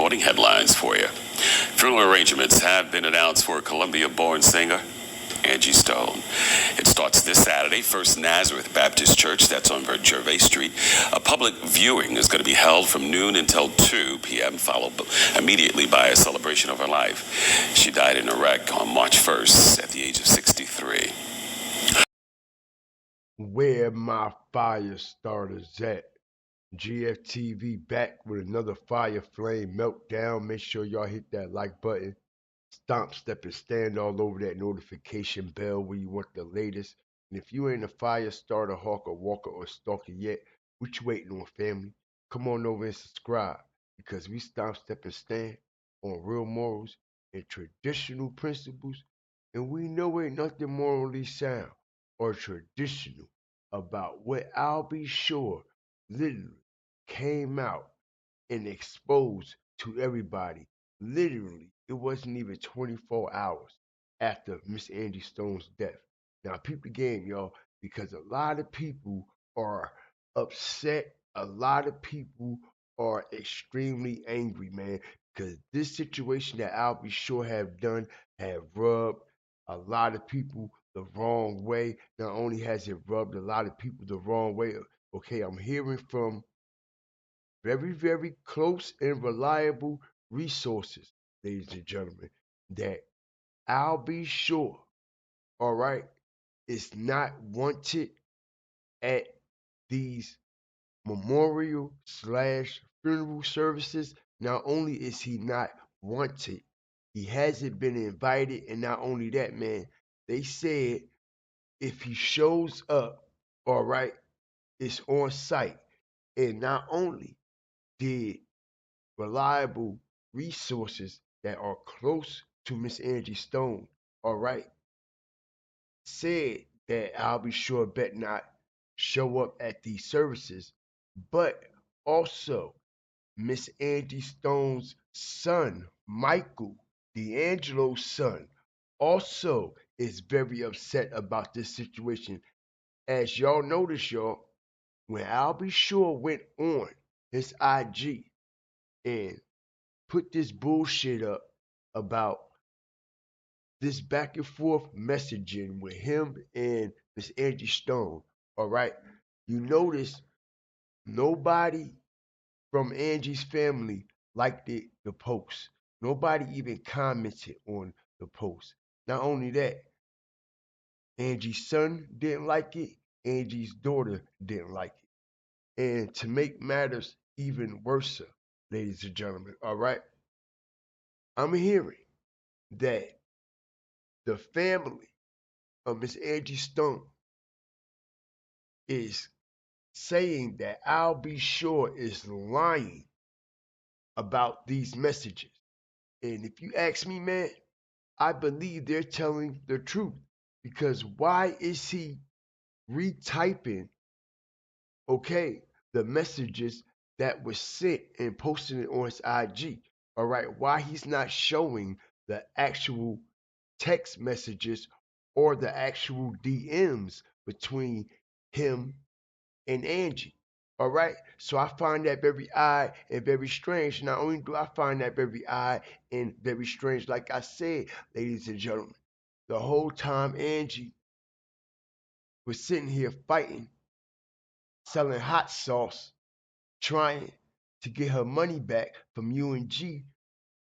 morning headlines for you. Funeral arrangements have been announced for Columbia-born singer Angie Stone. It starts this Saturday, First Nazareth Baptist Church, that's on Gervais Street. A public viewing is going to be held from noon until 2 p.m., followed immediately by a celebration of her life. She died in Iraq on March 1st at the age of 63. Where my fire starters at? GFTV back with another fire flame meltdown. Make sure y'all hit that like button. Stomp, step, and stand all over that notification bell when you want the latest. And if you ain't a fire starter, hawker, walker, or stalker yet, what you waiting on, family? Come on over and subscribe because we stomp, step, and stand on real morals and traditional principles. And we know ain't nothing morally sound or traditional about what I'll be sure literally came out and exposed to everybody. Literally, it wasn't even 24 hours after Miss Angie Stone's death. Now, peep the game, y'all, because a lot of people are upset. A lot of people are extremely angry, man, because this situation that I'll be sure have done have rubbed a lot of people the wrong way. Not only has it rubbed a lot of people the wrong way, okay, I'm hearing from very, very close and reliable resources, ladies and gentlemen, that I'll be sure, all right, is not wanted at these memorial slash funeral services. Not only is he not wanted, he hasn't been invited, and not only that, man, they said if he shows up, all right, it's on site. And not only did reliable resources that are close to Miss Angie Stone, all right, said that I'll be sure bet not show up at these services, but also Miss Angie Stone's son, Michael, D'Angelo's son, also is very upset about this situation. As y'all notice, y'all, when I'll be sure went on his IG and put this bullshit up about this back and forth messaging with him and Miss Angie Stone. All right. You notice nobody from Angie's family liked the post. Nobody even commented on the post. Not only that, Angie's son didn't like it, Angie's daughter didn't like it. And to make matters even worse, ladies and gentlemen, all right, I'm hearing that the family of Miss Angie Stone is saying that I'll be sure is lying about these messages. And if you ask me, man, I believe they're telling the truth. Because why is he retyping, okay, the messages that were sent and posting it on his IG? All right, why he's not showing the actual text messages or the actual DMs between him and Angie. All right. So I find that very odd and very strange. Not only do I find that very odd and very strange, like I said, ladies and gentlemen, the whole time Angie was sitting here fighting, selling hot sauce, trying to get her money back from UNG,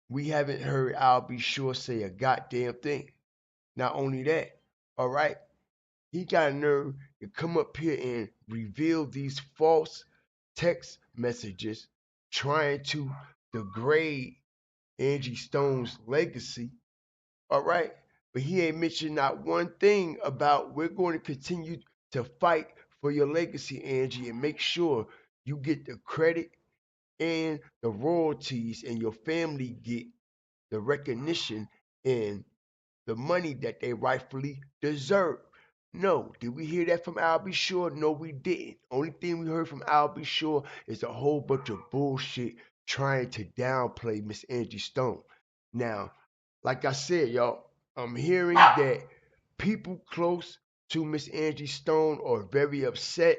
we haven't heard I'll be sure say a goddamn thing. Not only that, all right, he got a nerve to come up here and reveal these false text messages trying to degrade Angie Stone's legacy. All right. But he ain't mentioned not one thing about we're going to continue to fight for your legacy, Angie, and make sure you get the credit and the royalties and your family get the recognition and the money that they rightfully deserve. No, did we hear that from Al B. Shore? No, we didn't. Only thing we heard from Al B. Shore is a whole bunch of bullshit trying to downplay Miss Angie Stone. Now, like I said, y'all, I'm hearing that people close to Miss Angie Stone are very upset,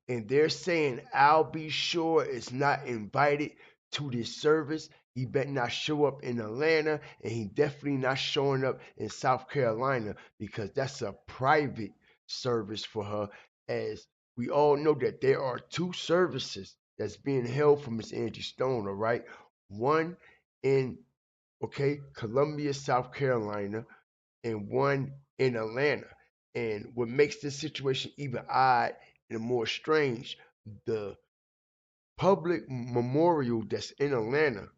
and they're saying Al B. Shore is not invited to this service, He better not show up in Atlanta, and he definitely not showing up in South Carolina because that's a private service for her. As we all know that there are two services that's being held for Miss Angie Stone, all right? One in Columbia, South Carolina, and one in Atlanta. And what makes this situation even odd and more strange, the public memorial that's in Atlanta,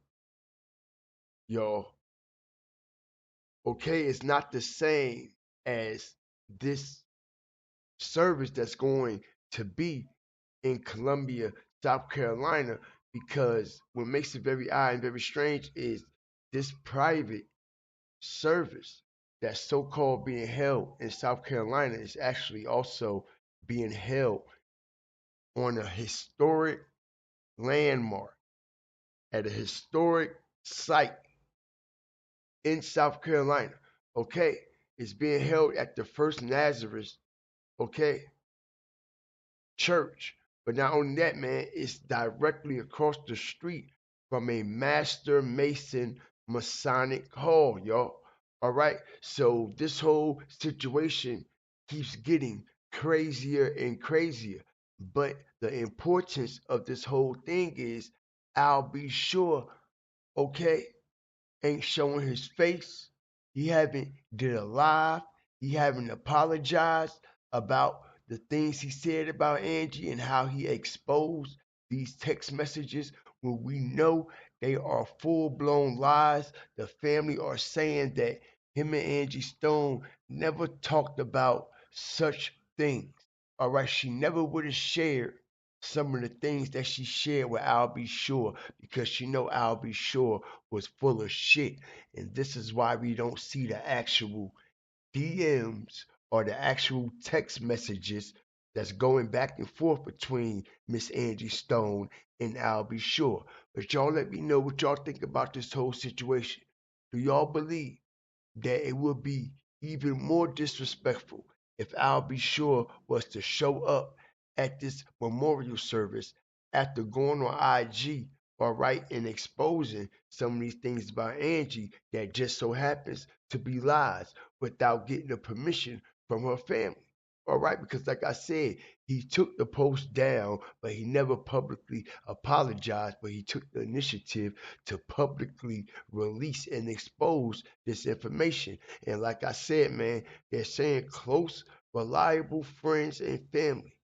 y'all, it's not the same as this service that's going to be in Columbia, South Carolina, because what makes it very odd and very strange is this private service that's so called being held in South Carolina is actually also being held on a historic landmark at a historic site in South Carolina. Okay, it's being held at the First Nazareth, okay, church. But not only that, man, it's directly across the street from a Master Mason Masonic Hall, y'all. All right. So this whole situation keeps getting crazier and crazier. But the importance of this whole thing is I'll be sure, okay, ain't showing his face. He haven't did a live. He haven't apologized about the things he said about Angie and how he exposed these text messages when we know they are full blown lies. The family are saying that him and Angie Stone never talked about such things. All right, she never would have shared some of the things that she shared with Al B. Sure because she know Al B. Sure was full of shit. And this is why we don't see the actual DMs or the actual text messages that's going back and forth between Miss Angie Stone and Al B. Sure. But y'all let me know what y'all think about this whole situation. Do y'all believe that it would be even more disrespectful if Al B. Sure was to show up at this memorial service after going on IG, all right, and exposing some of these things about Angie that just so happens to be lies without getting the permission from her family. All right, because like I said, he took the post down, but he never publicly apologized, but he took the initiative to publicly release and expose this information. And like I said, man, they're saying close, reliable friends and family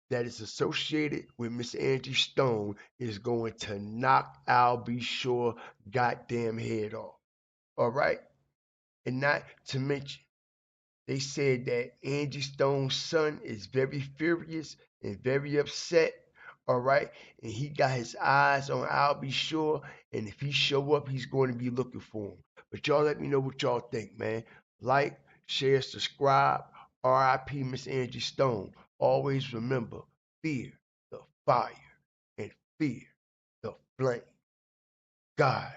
that is associated with Miss Angie Stone is going to knock Al B. Sure goddamn head off. All right? And not to mention, they said that Angie Stone's son is very furious and very upset. All right, and he got his eyes on I'll be sure, and if he show up, he's going to be looking for him. But y'all let me know what y'all think, man. Like, share, subscribe. R.I.P. Miss Angie Stone. Always remember, fear the fire and fear the flame. God